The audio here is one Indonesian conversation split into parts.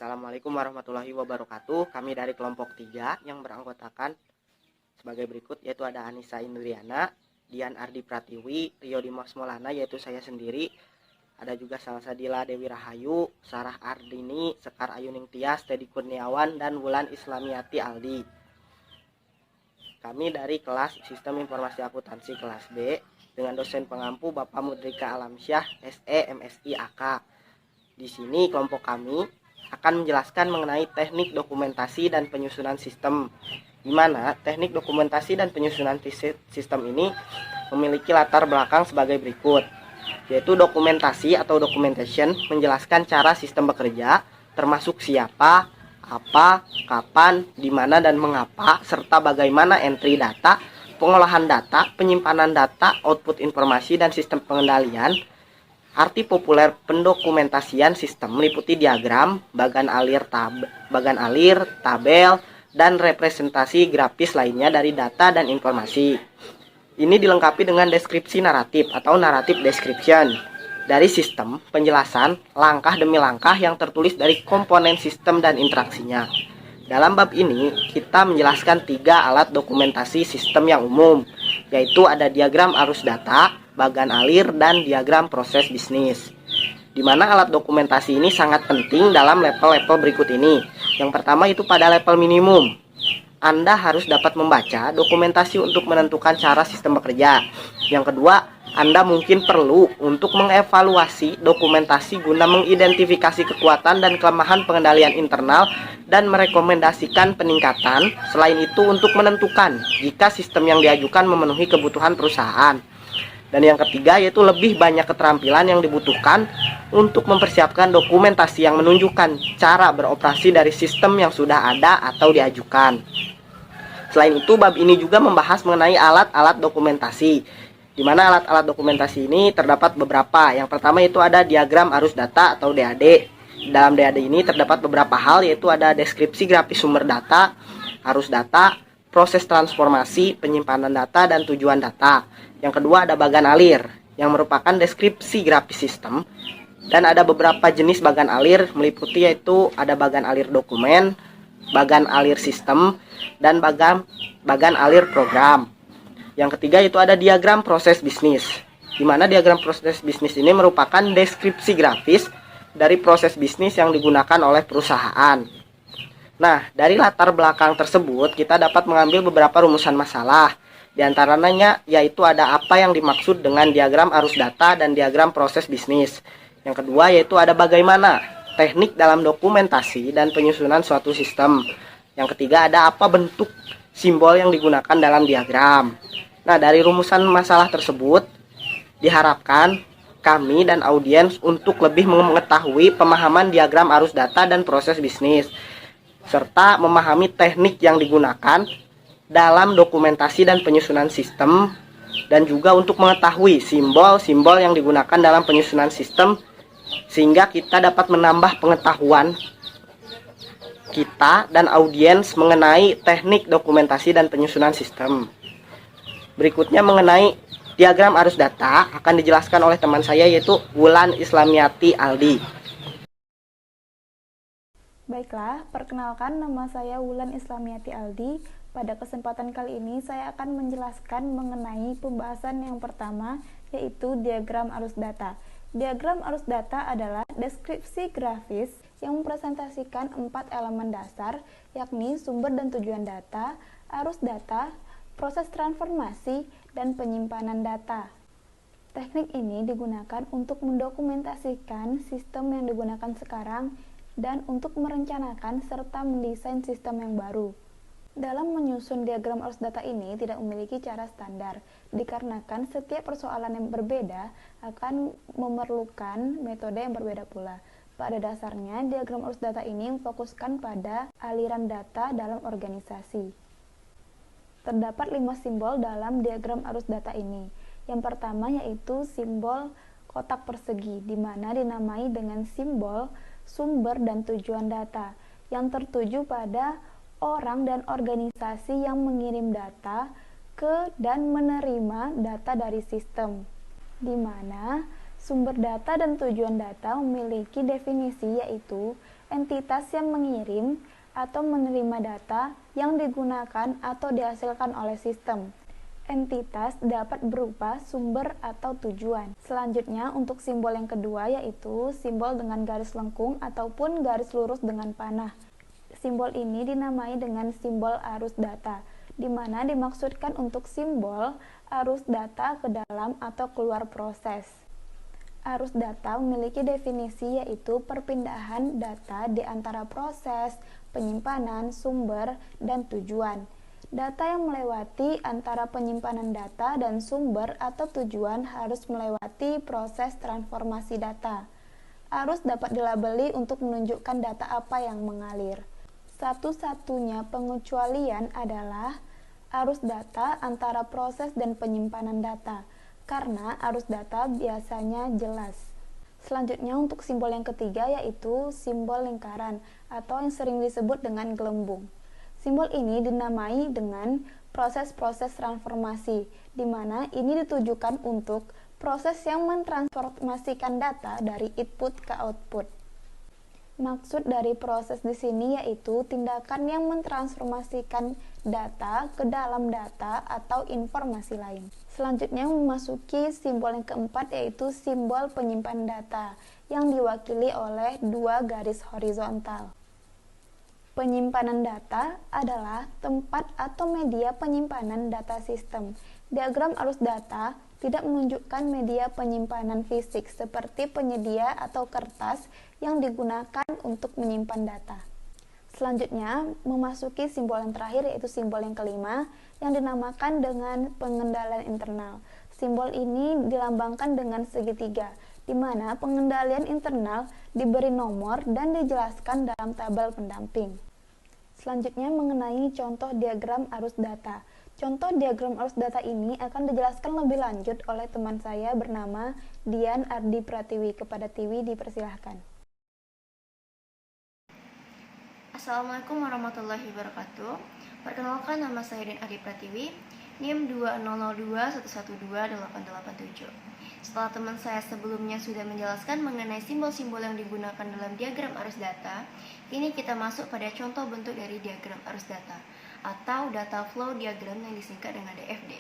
Assalamualaikum warahmatullahi wabarakatuh. Kami dari kelompok 3 yang beranggotakan sebagai berikut, yaitu ada Anissa Indriana, Dian Ardi Pratiwi, Rio Dimas Maulana, yaitu saya sendiri. Ada juga Salsadila Dewi Rahayu, Sarah Ardini, Sekar Ayuning Tias, Teddy Kurniawan, dan Wulan Islamiati Aldi. Kami dari kelas Sistem Informasi Akuntansi kelas B dengan dosen pengampu Bapak Mudrika Alamsyah, SE, MSI, AK. Di sini kelompok kami akan menjelaskan mengenai teknik dokumentasi dan penyusunan sistem, di mana teknik dokumentasi dan penyusunan sistem ini memiliki latar belakang sebagai berikut, yaitu dokumentasi atau documentation menjelaskan cara sistem bekerja, termasuk siapa, apa, kapan, di mana, dan mengapa, serta bagaimana entry data, pengolahan data, penyimpanan data, output informasi, dan sistem pengendalian. Arti populer pendokumentasian sistem meliputi diagram, bagan alir, tabel, dan representasi grafis lainnya dari data dan informasi. Ini dilengkapi dengan deskripsi naratif atau narrative description dari sistem, penjelasan langkah demi langkah yang tertulis dari komponen sistem dan interaksinya. Dalam bab ini, kita menjelaskan 3 alat dokumentasi sistem yang umum, yaitu ada diagram arus data, bagan alir, dan diagram proses bisnis. Di mana alat dokumentasi ini sangat penting dalam level-level berikut ini. Yang pertama itu pada level minimum. Anda harus dapat membaca dokumentasi untuk menentukan cara sistem bekerja. Yang kedua, Anda mungkin perlu untuk mengevaluasi dokumentasi guna mengidentifikasi kekuatan dan kelemahan pengendalian internal dan merekomendasikan peningkatan. Selain itu untuk menentukan jika sistem yang diajukan memenuhi kebutuhan perusahaan. Dan yang ketiga yaitu lebih banyak keterampilan yang dibutuhkan untuk mempersiapkan dokumentasi yang menunjukkan cara beroperasi dari sistem yang sudah ada atau diajukan. Selain itu, bab ini juga membahas mengenai alat-alat dokumentasi, di mana alat-alat dokumentasi ini terdapat beberapa. Yang pertama itu ada diagram arus data atau DAD. Dalam DAD ini terdapat beberapa hal, yaitu ada deskripsi grafis sumber data, arus data, proses transformasi, penyimpanan data, dan tujuan data. Yang kedua ada bagan alir, yang merupakan deskripsi grafis sistem. Dan ada beberapa jenis bagan alir, meliputi yaitu ada bagan alir dokumen, bagan alir sistem, dan bagan alir program. Yang ketiga itu ada diagram proses bisnis, di mana diagram proses bisnis ini merupakan deskripsi grafis dari proses bisnis yang digunakan oleh perusahaan. Nah, dari latar belakang tersebut kita dapat mengambil beberapa rumusan masalah. Di antaranya yaitu ada apa yang dimaksud dengan diagram arus data dan diagram proses bisnis. Yang kedua yaitu ada bagaimana teknik dalam dokumentasi dan penyusunan suatu sistem. Yang ketiga ada apa bentuk simbol yang digunakan dalam diagram. Nah, dari rumusan masalah tersebut diharapkan kami dan audiens untuk lebih mengetahui pemahaman diagram arus data dan proses bisnis, serta memahami teknik yang digunakan dalam dokumentasi dan penyusunan sistem, dan juga untuk mengetahui simbol-simbol yang digunakan dalam penyusunan sistem, sehingga kita dapat menambah pengetahuan kita dan audiens mengenai teknik dokumentasi dan penyusunan sistem. Berikutnya mengenai diagram arus data akan dijelaskan oleh teman saya, yaitu Wulan Islamiati Aldi. Baiklah, perkenalkan nama saya Wulan Islamiati Aldi. Pada kesempatan kali ini saya akan menjelaskan mengenai pembahasan yang pertama, yaitu diagram arus data. Diagram arus data adalah deskripsi grafis yang mempresentasikan 4 elemen dasar, yakni sumber dan tujuan data, arus data, proses transformasi, dan penyimpanan data. Teknik ini digunakan untuk mendokumentasikan sistem yang digunakan sekarang dan untuk merencanakan serta mendesain sistem yang baru. Dalam menyusun diagram arus data ini tidak memiliki cara standar, dikarenakan setiap persoalan yang berbeda akan memerlukan metode yang berbeda pula. Pada dasarnya, diagram arus data ini memfokuskan pada aliran data dalam organisasi. Terdapat 5 simbol dalam diagram arus data ini. Yang pertama yaitu simbol kotak persegi, di mana dinamai dengan simbol sumber dan tujuan data, yang tertuju pada orang dan organisasi yang mengirim data ke dan menerima data dari sistem, di mana sumber data dan tujuan data memiliki definisi, yaitu entitas yang mengirim atau menerima data yang digunakan atau dihasilkan oleh sistem. Entitas dapat berupa sumber atau tujuan. Selanjutnya untuk simbol yang kedua yaitu simbol dengan garis lengkung ataupun garis lurus dengan panah. Simbol ini dinamai dengan simbol arus data, di mana dimaksudkan untuk simbol arus data ke dalam atau keluar proses. Arus data memiliki definisi yaitu perpindahan data di antara proses, penyimpanan, sumber, dan tujuan. Data yang melewati antara penyimpanan data dan sumber atau tujuan harus melewati proses transformasi data. Arus dapat dilabeli untuk menunjukkan data apa yang mengalir. Satu-satunya pengecualian adalah arus data antara proses dan penyimpanan data, karena arus data biasanya jelas. Selanjutnya untuk simbol yang ketiga yaitu simbol lingkaran atau yang sering disebut dengan gelembung. Simbol ini dinamai dengan proses-proses transformasi, di mana ini ditujukan untuk proses yang mentransformasikan data dari input ke output. Maksud dari proses di sini yaitu tindakan yang mentransformasikan data ke dalam data atau informasi lain. Selanjutnya memasuki simbol yang keempat yaitu simbol penyimpanan data yang diwakili oleh dua garis horizontal. Penyimpanan data adalah tempat atau media penyimpanan data sistem. Diagram arus data tidak menunjukkan media penyimpanan fisik seperti penyedia atau kertas yang digunakan untuk menyimpan data. Selanjutnya, memasuki simbol yang terakhir yaitu simbol yang kelima yang dinamakan dengan pengendalian internal. Simbol ini dilambangkan dengan segitiga, di mana pengendalian internal diberi nomor dan dijelaskan dalam tabel pendamping. Selanjutnya mengenai contoh diagram arus data. Contoh diagram arus data ini akan dijelaskan lebih lanjut oleh teman saya bernama Dian Ardi Pratiwi. Kepada Tiwi dipersilahkan. Assalamualaikum warahmatullahi wabarakatuh. Perkenalkan, nama saya Dian Ardi Pratiwi, NIM 20021128887. Setelah teman saya sebelumnya sudah menjelaskan mengenai simbol-simbol yang digunakan dalam diagram arus data, kini kita masuk pada contoh bentuk dari diagram arus data atau data flow diagram yang disingkat dengan DFD.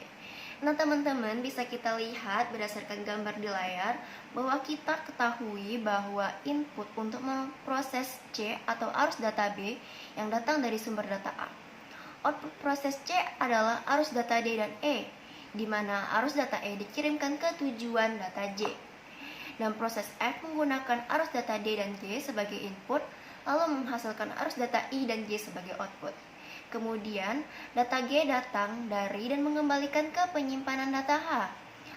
Nah teman-teman, bisa kita lihat berdasarkan gambar di layar bahwa kita ketahui bahwa input untuk memproses C atau arus data B yang datang dari sumber data A. Output proses C adalah arus data D dan E, di mana arus data E dikirimkan ke tujuan data J. Dan proses F menggunakan arus data D dan G sebagai input, lalu menghasilkan arus data I dan J sebagai output. Kemudian, data G datang dari dan mengembalikan ke penyimpanan data H.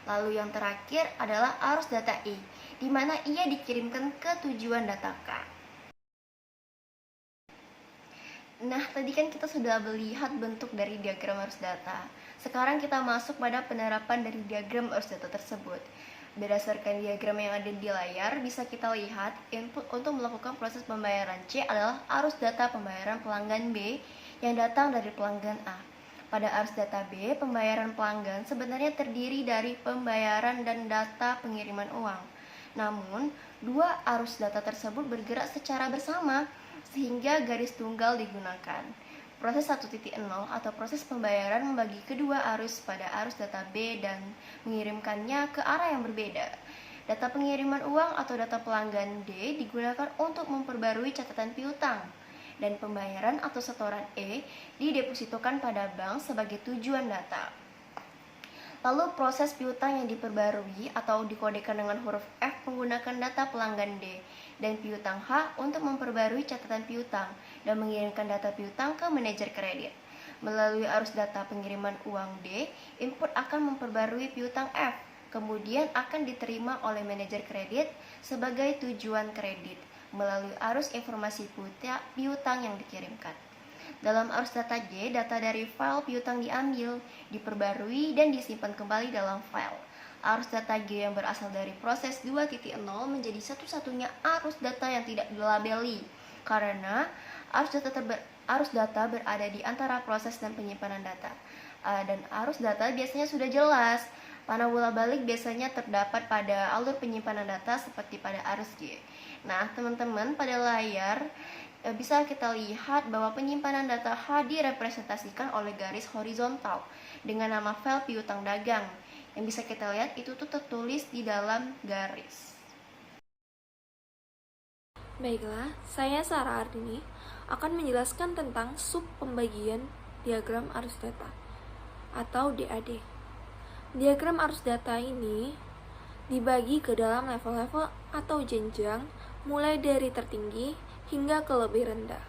Lalu yang terakhir adalah arus data I, di mana ia dikirimkan ke tujuan data K. Nah, tadi kan kita sudah melihat bentuk dari diagram arus data. Sekarang kita masuk pada penerapan dari diagram arus data tersebut. Berdasarkan diagram yang ada di layar, bisa kita lihat input untuk melakukan proses pembayaran C adalah arus data pembayaran pelanggan B yang datang dari pelanggan A. Pada arus data B, pembayaran pelanggan sebenarnya terdiri dari pembayaran dan data pengiriman uang. Namun, dua arus data tersebut bergerak secara bersama, sehingga garis tunggal digunakan. Proses 1.0 atau proses pembayaran membagi kedua arus pada arus data B dan mengirimkannya ke arah yang berbeda. Data pengiriman uang atau data pelanggan D digunakan untuk memperbarui catatan piutang, dan pembayaran atau setoran E didepositokan pada bank sebagai tujuan data. Lalu proses piutang yang diperbarui atau dikodekan dengan huruf F menggunakan data pelanggan D dan piutang H untuk memperbarui catatan piutang dan mengirimkan data piutang ke manajer kredit. Melalui arus data pengiriman uang D, input akan memperbarui piutang F, kemudian akan diterima oleh manajer kredit sebagai tujuan kredit melalui arus informasi piutang yang dikirimkan. Dalam arus data G, data dari file piutang diambil, diperbarui, dan disimpan kembali dalam file. Arus data G yang berasal dari proses 2.0 menjadi satu-satunya arus data yang tidak dilabeli, karena arus data berada di antara proses dan penyimpanan data. Dan arus data biasanya sudah jelas, Panah bola balik biasanya terdapat pada alur penyimpanan data seperti pada arus G. Nah, teman-teman, pada layar bisa kita lihat bahwa penyimpanan data H direpresentasikan oleh garis horizontal dengan nama file piutang dagang. Yang bisa kita lihat itu tuh tertulis di dalam garis. Baiklah, saya Sarah Ardini akan menjelaskan tentang sub pembagian diagram arus data atau DAD. Diagram arus data ini dibagi ke dalam level-level atau jenjang mulai dari tertinggi hingga ke lebih rendah.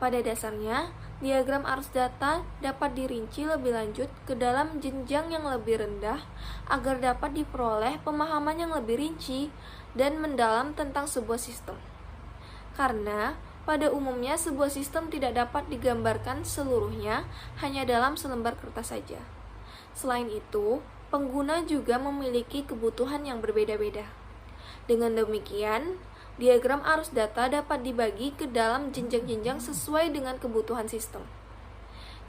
Pada dasarnya, diagram arus data dapat dirinci lebih lanjut ke dalam jenjang yang lebih rendah agar dapat diperoleh pemahaman yang lebih rinci dan mendalam tentang sebuah sistem. Karena pada umumnya sebuah sistem tidak dapat digambarkan seluruhnya hanya dalam selembar kertas saja. Selain itu, pengguna juga memiliki kebutuhan yang berbeda-beda. Dengan demikian, diagram arus data dapat dibagi ke dalam jenjang-jenjang sesuai dengan kebutuhan sistem.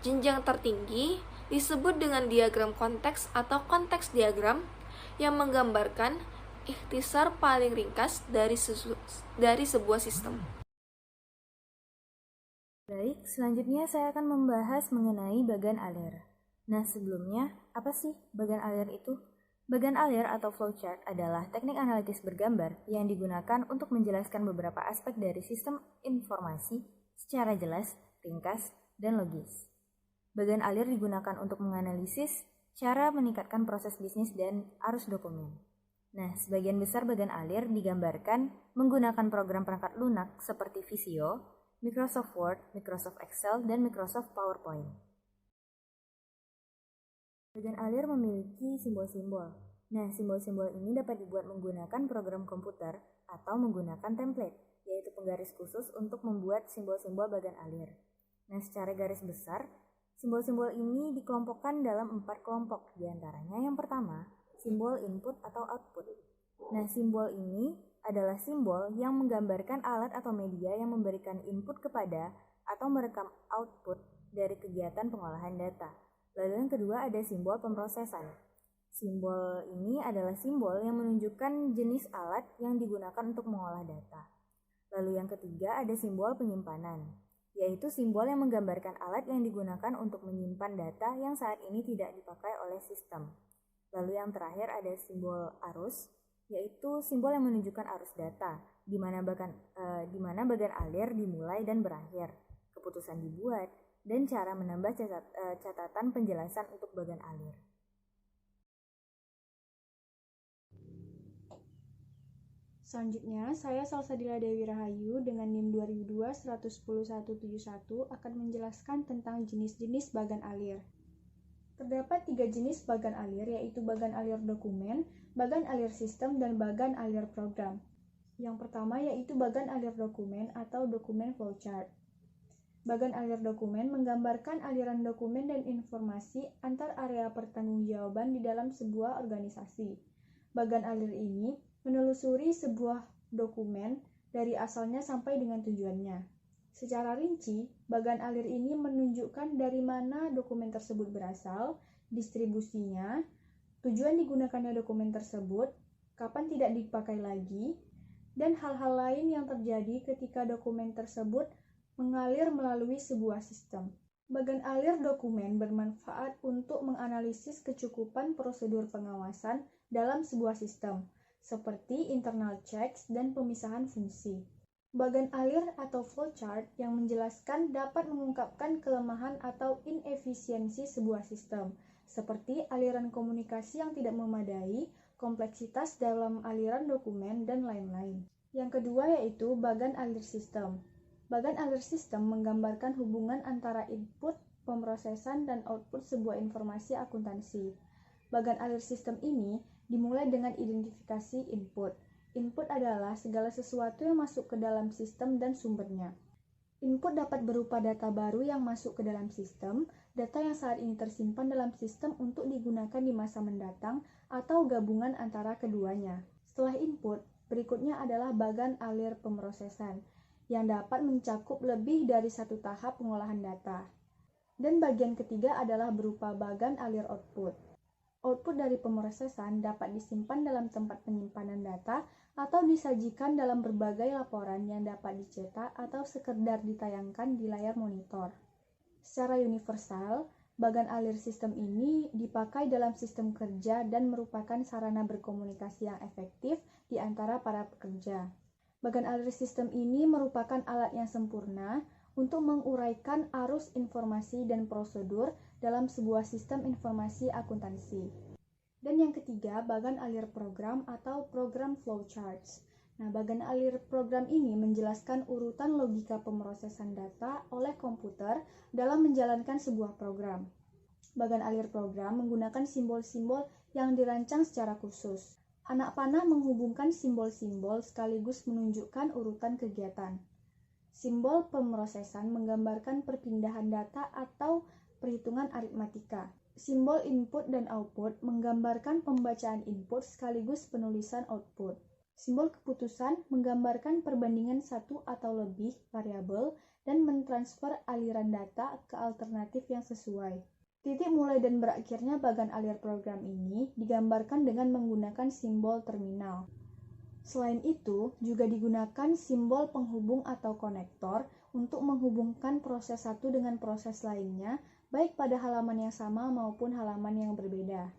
Jenjang tertinggi disebut dengan diagram konteks atau konteks diagram yang menggambarkan ikhtisar paling ringkas dari sebuah sistem. Baik, selanjutnya saya akan membahas mengenai bagan alir. Nah, sebelumnya, apa sih bagan alir itu? Bagan alir atau flowchart adalah teknik analitis bergambar yang digunakan untuk menjelaskan beberapa aspek dari sistem informasi secara jelas, ringkas, dan logis. Bagan alir digunakan untuk menganalisis cara meningkatkan proses bisnis dan arus dokumen. Nah, sebagian besar bagan alir digambarkan menggunakan program perangkat lunak seperti Visio, Microsoft Word, Microsoft Excel, dan Microsoft PowerPoint. Bagan alir memiliki simbol-simbol. Nah, simbol-simbol ini dapat dibuat menggunakan program komputer atau menggunakan template, yaitu penggaris khusus untuk membuat simbol-simbol bagan alir. Nah, secara garis besar, simbol-simbol ini dikelompokkan dalam 4 kelompok, diantaranya yang pertama, simbol input atau output. Nah, simbol ini adalah simbol yang menggambarkan alat atau media yang memberikan input kepada atau merekam output dari kegiatan pengolahan data. Lalu yang kedua ada simbol pemrosesan. Simbol ini adalah simbol yang menunjukkan jenis alat yang digunakan untuk mengolah data. Lalu yang ketiga ada simbol penyimpanan, yaitu simbol yang menggambarkan alat yang digunakan untuk menyimpan data yang saat ini tidak dipakai oleh sistem. Lalu yang terakhir ada simbol arus, yaitu simbol yang menunjukkan arus data, di mana bagan alir dimulai dan berakhir, keputusan dibuat, dan cara menambah catatan penjelasan untuk bagan alir. Selanjutnya, saya Salsadila Dewi Rahayu dengan NIM 2002-110-171 akan menjelaskan tentang jenis-jenis bagan alir. Terdapat 3 jenis bagan alir, yaitu bagan alir dokumen, bagan alir sistem, dan bagan alir program. Yang pertama yaitu bagan alir dokumen atau dokumen flowchart. Bagan alir dokumen menggambarkan aliran dokumen dan informasi antar area pertanggungjawaban di dalam sebuah organisasi. Bagan alir ini menelusuri sebuah dokumen dari asalnya sampai dengan tujuannya. Secara rinci, bagan alir ini menunjukkan dari mana dokumen tersebut berasal, distribusinya, tujuan digunakannya dokumen tersebut, kapan tidak dipakai lagi, dan hal-hal lain yang terjadi ketika dokumen tersebut mengalir melalui sebuah sistem. Bagan alir dokumen bermanfaat untuk menganalisis kecukupan prosedur pengawasan dalam sebuah sistem, seperti internal checks dan pemisahan fungsi. Bagan alir atau flowchart yang menjelaskan dapat mengungkapkan kelemahan atau inefisiensi sebuah sistem, seperti aliran komunikasi yang tidak memadai, kompleksitas dalam aliran dokumen, dan lain-lain. Yang kedua yaitu bagan alir sistem. Bagan alir sistem menggambarkan hubungan antara input, pemrosesan, dan output sebuah informasi akuntansi. Bagan alir sistem ini dimulai dengan identifikasi input. Input adalah segala sesuatu yang masuk ke dalam sistem dan sumbernya. Input dapat berupa data baru yang masuk ke dalam sistem, data yang saat ini tersimpan dalam sistem untuk digunakan di masa mendatang, atau gabungan antara keduanya. Setelah input, berikutnya adalah bagan alir pemrosesan, yang dapat mencakup lebih dari satu tahap pengolahan data. Dan bagian ketiga adalah berupa bagan alir output. Output dari pemrosesan dapat disimpan dalam tempat penyimpanan data atau disajikan dalam berbagai laporan yang dapat dicetak atau sekedar ditayangkan di layar monitor. Secara universal, bagan alir sistem ini dipakai dalam sistem kerja dan merupakan sarana berkomunikasi yang efektif di antara para pekerja. Bagan alir sistem ini merupakan alat yang sempurna untuk menguraikan arus informasi dan prosedur dalam sebuah sistem informasi akuntansi. Dan yang ketiga, bagan alir program atau program flowcharts. Nah, bagan alir program ini menjelaskan urutan logika pemrosesan data oleh komputer dalam menjalankan sebuah program. Bagan alir program menggunakan simbol-simbol yang dirancang secara khusus. Anak panah menghubungkan simbol-simbol sekaligus menunjukkan urutan kegiatan. Simbol pemrosesan menggambarkan perpindahan data atau perhitungan aritmatika. Simbol input dan output menggambarkan pembacaan input sekaligus penulisan output. Simbol keputusan menggambarkan perbandingan satu atau lebih variabel dan mentransfer aliran data ke alternatif yang sesuai. Titik mulai dan berakhirnya bagan alir program ini digambarkan dengan menggunakan simbol terminal. Selain itu, juga digunakan simbol penghubung atau konektor untuk menghubungkan proses satu dengan proses lainnya, baik pada halaman yang sama maupun halaman yang berbeda.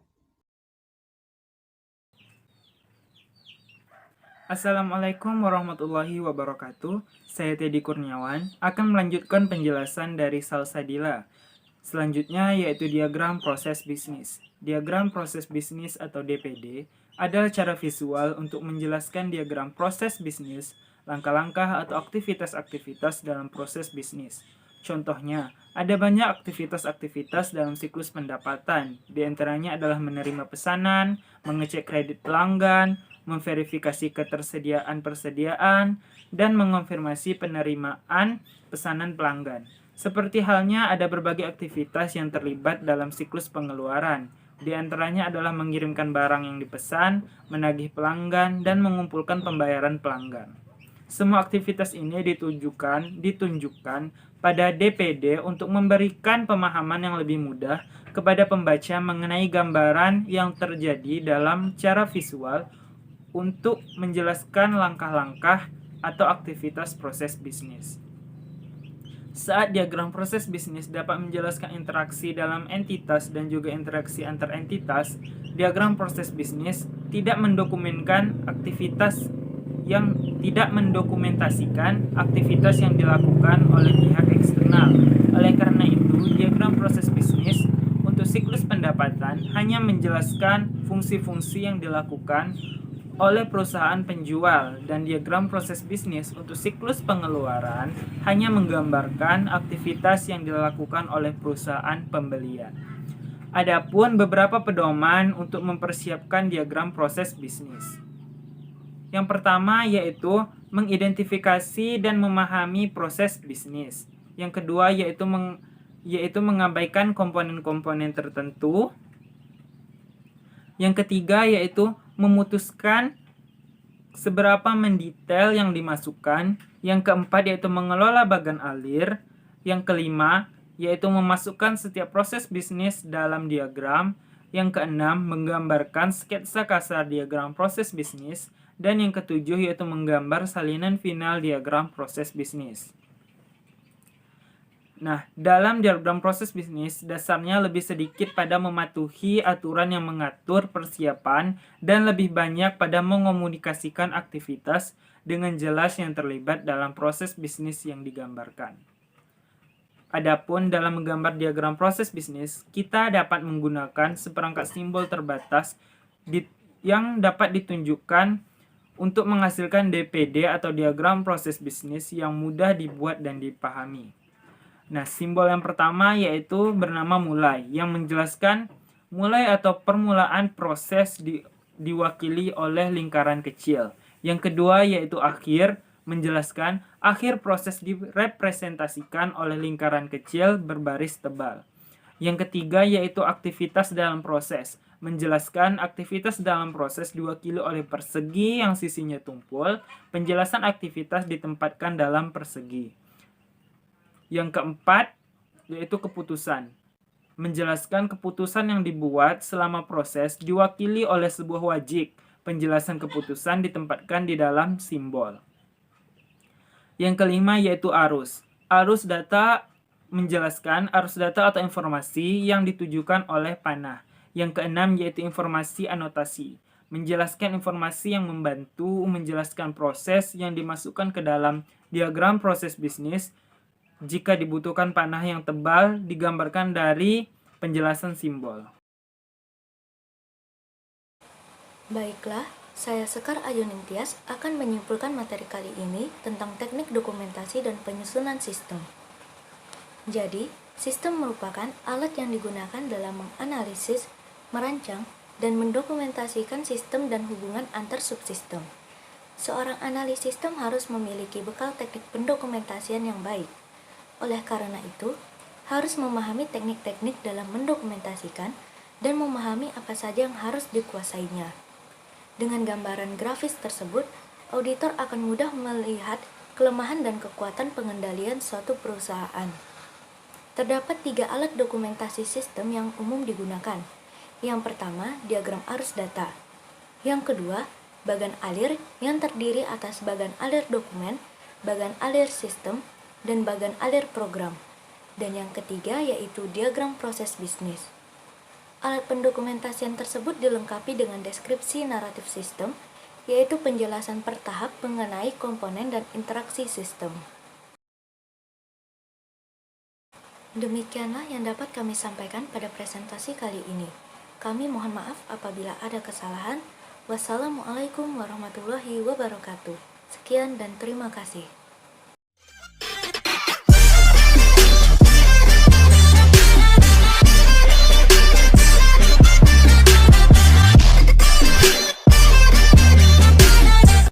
Assalamualaikum warahmatullahi wabarakatuh. Saya Teddy Kurniawan akan melanjutkan penjelasan dari Salsadila. Selanjutnya yaitu diagram proses bisnis. Diagram proses bisnis atau DPD adalah cara visual untuk menjelaskan diagram proses bisnis, langkah-langkah atau aktivitas-aktivitas dalam proses bisnis. Contohnya, ada banyak aktivitas-aktivitas dalam siklus pendapatan. Di antaranya adalah menerima pesanan, mengecek kredit pelanggan, memverifikasi ketersediaan persediaan, dan mengonfirmasi penerimaan pesanan pelanggan. Seperti halnya ada berbagai aktivitas yang terlibat dalam siklus pengeluaran. Di antaranya adalah mengirimkan barang yang dipesan, menagih pelanggan, dan mengumpulkan pembayaran pelanggan. Semua aktivitas ini ditunjukkan pada DPD untuk memberikan pemahaman yang lebih mudah kepada pembaca mengenai gambaran yang terjadi dalam cara visual untuk menjelaskan langkah-langkah atau aktivitas proses bisnis. Saat diagram proses bisnis dapat menjelaskan interaksi dalam entitas dan juga interaksi antar entitas, diagram proses bisnis tidak mendokumentasikan aktivitas yang dilakukan oleh pihak eksternal. Oleh karena itu, diagram proses bisnis untuk siklus pendapatan hanya menjelaskan fungsi-fungsi yang dilakukan oleh perusahaan penjual, dan diagram proses bisnis untuk siklus pengeluaran hanya menggambarkan aktivitas yang dilakukan oleh perusahaan pembelian. Adapun beberapa pedoman untuk mempersiapkan diagram proses bisnis. Yang pertama yaitu mengidentifikasi dan memahami proses bisnis. Yang kedua yaitu mengabaikan komponen-komponen tertentu. Yang ketiga yaitu memutuskan seberapa mendetail yang dimasukkan. Yang keempat yaitu mengelola bagan alir. Yang kelima yaitu memasukkan setiap proses bisnis dalam diagram. Yang keenam menggambarkan sketsa kasar diagram proses bisnis. Dan yang ketujuh yaitu menggambar salinan final diagram proses bisnis. Nah, dalam diagram proses bisnis, dasarnya lebih sedikit pada mematuhi aturan yang mengatur persiapan dan lebih banyak pada mengomunikasikan aktivitas dengan jelas yang terlibat dalam proses bisnis yang digambarkan. Adapun dalam menggambar diagram proses bisnis, kita dapat menggunakan seperangkat simbol terbatas yang dapat ditunjukkan untuk menghasilkan DPD atau diagram proses bisnis yang mudah dibuat dan dipahami. Nah, simbol yang pertama yaitu bernama mulai, yang menjelaskan mulai atau permulaan proses diwakili oleh lingkaran kecil. Yang kedua yaitu akhir, menjelaskan akhir proses direpresentasikan oleh lingkaran kecil berbaris tebal. Yang ketiga yaitu aktivitas dalam proses, menjelaskan aktivitas dalam proses diwakili oleh persegi yang sisinya tumpul. Penjelasan aktivitas ditempatkan dalam persegi. Yang keempat yaitu keputusan. menjelaskan keputusan yang dibuat selama proses diwakili oleh sebuah wajib. Penjelasan keputusan ditempatkan di dalam simbol. Yang kelima yaitu arus. Arus data menjelaskan arus data atau informasi yang ditujukan oleh panah. Yang keenam yaitu informasi anotasi. Menjelaskan informasi yang membantu menjelaskan proses yang dimasukkan ke dalam diagram proses bisnis. Jika dibutuhkan panah yang tebal digambarkan dari penjelasan simbol. Baiklah, saya Sekar Ayunintias akan menyimpulkan materi kali ini tentang teknik dokumentasi dan penyusunan sistem. Jadi, sistem merupakan alat yang digunakan dalam menganalisis, merancang, dan mendokumentasikan sistem dan hubungan antar subsistem. Seorang analis sistem harus memiliki bekal teknik pendokumentasian yang baik. Oleh karena itu, harus memahami teknik-teknik dalam mendokumentasikan dan memahami apa saja yang harus dikuasainya. Dengan gambaran grafis tersebut, auditor akan mudah melihat kelemahan dan kekuatan pengendalian suatu perusahaan. Terdapat 3 alat dokumentasi sistem yang umum digunakan. Yang pertama, diagram arus data. Yang kedua, bagan alir yang terdiri atas bagan alir dokumen, bagan alir sistem, dan bagan alir program. Dan yang ketiga yaitu diagram proses bisnis. Alat pendokumentasian tersebut dilengkapi dengan deskripsi naratif sistem, yaitu penjelasan per tahap mengenai komponen dan interaksi sistem. Demikianlah yang dapat kami sampaikan pada presentasi kali ini. Kami mohon maaf apabila ada kesalahan. Wassalamualaikum warahmatullahi wabarakatuh. Sekian dan terima kasih.